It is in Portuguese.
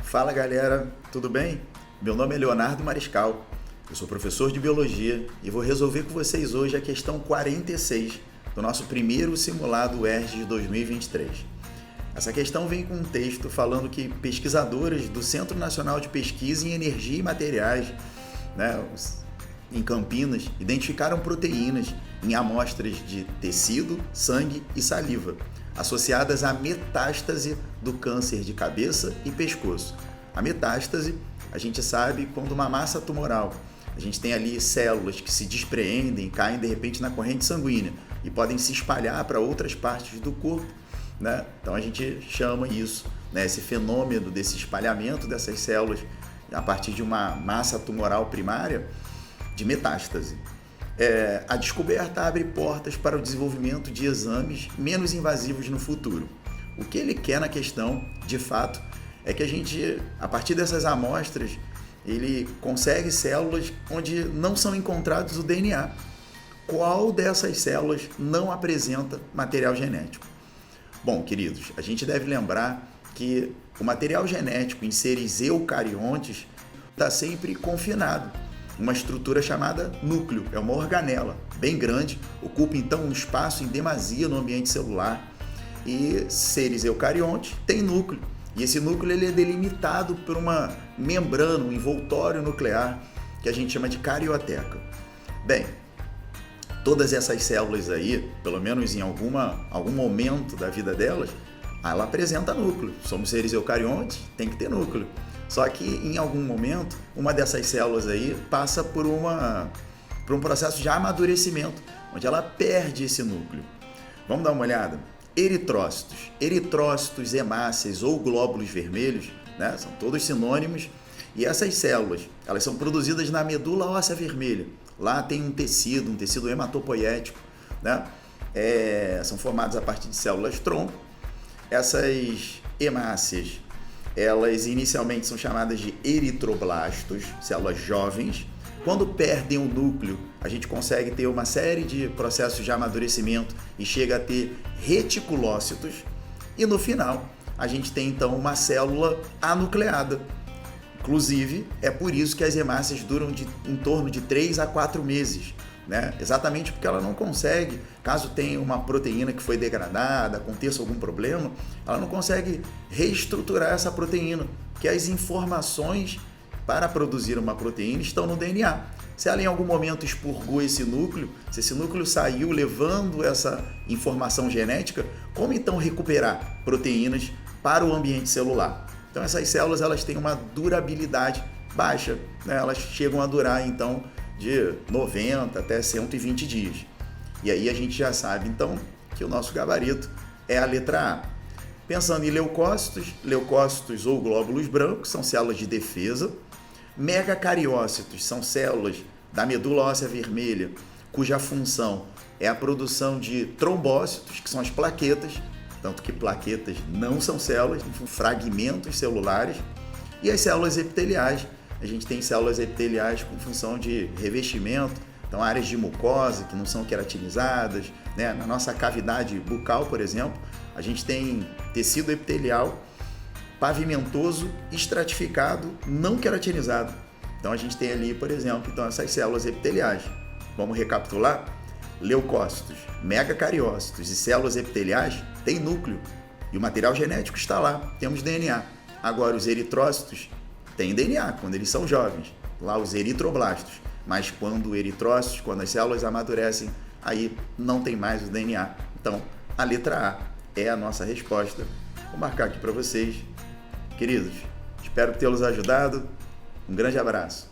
Fala galera, tudo bem? Meu nome é Leonardo Mariscal, eu sou professor de Biologia e vou resolver com vocês hoje a questão 46 do nosso primeiro simulado UERJ de 2023. Essa questão vem com um texto falando que pesquisadoras do Centro Nacional de Pesquisa em Energia e Materiais, em Campinas, identificaram proteínas em amostras de tecido, sangue e saliva, associadas à metástase do câncer de cabeça e pescoço. A metástase, a gente sabe quando uma massa tumoral, a gente tem ali células que se despreendem, caem de repente na corrente sanguínea e podem se espalhar para outras partes do corpo, né? Então a gente chama isso, esse fenômeno desse espalhamento dessas células a partir de uma massa tumoral primária, de metástase. A descoberta abre portas para o desenvolvimento de exames menos invasivos no futuro. O que ele quer na questão, de fato, é que a gente, a partir dessas amostras, ele consegue células onde não são encontrados o DNA. Qual dessas células não apresenta material genético? Bom, queridos, a gente deve lembrar que o material genético em seres eucariontes está sempre confinado. Uma estrutura chamada núcleo, é uma organela bem grande, ocupa então um espaço em demasia no ambiente celular, e seres eucariontes têm núcleo, e esse núcleo ele é delimitado por uma membrana, um envoltório nuclear, que a gente chama de carioteca. Bem, todas essas células aí, pelo menos em algum momento da vida delas, ela apresenta núcleo. Somos seres eucariontes, tem que ter núcleo. Só que em algum momento, uma dessas células aí passa por um processo de amadurecimento, onde ela perde esse núcleo. Vamos dar uma olhada? Eritrócitos, hemácias ou glóbulos vermelhos, são todos sinônimos. E essas células, elas são produzidas na medula óssea vermelha. Lá tem um tecido hematopoético, são formados a partir de células tronco. Essas hemácias, elas inicialmente são chamadas de eritroblastos, células jovens. Quando perdem o núcleo, a gente consegue ter uma série de processos de amadurecimento e chega a ter reticulócitos. E no final, a gente tem então uma célula anucleada. Inclusive, é por isso que as hemácias duram em torno de 3 a 4 meses. Exatamente porque ela não consegue, caso tenha uma proteína que foi degradada, aconteça algum problema, ela não consegue reestruturar essa proteína, porque as informações para produzir uma proteína estão no DNA. Se ela em algum momento expurgou esse núcleo, se esse núcleo saiu levando essa informação genética, como então recuperar proteínas para o ambiente celular? Então essas células elas têm uma durabilidade baixa, elas chegam a durar então de 90 até 120 dias. E aí a gente já sabe, então, que o nosso gabarito é a letra A. Pensando em leucócitos ou glóbulos brancos, são células de defesa. Megacariócitos são células da medula óssea vermelha, cuja função é a produção de trombócitos, que são as plaquetas, tanto que plaquetas não são células, são fragmentos celulares. E as células epiteliais, a gente tem células epiteliais com função de revestimento, então áreas de mucosa que não são queratinizadas, Na nossa cavidade bucal, por exemplo, a gente tem tecido epitelial pavimentoso, estratificado, não queratinizado. Então a gente tem ali, por exemplo, essas células epiteliais. Vamos recapitular? Leucócitos, megacariócitos e células epiteliais têm núcleo e o material genético está lá, temos DNA. Agora os eritrócitos têm DNA quando eles são jovens, lá os eritroblastos, mas quando as células amadurecem, aí não tem mais o DNA. Então, a letra A é a nossa resposta. Vou marcar aqui para vocês. Queridos, espero tê-los ajudado. Um grande abraço.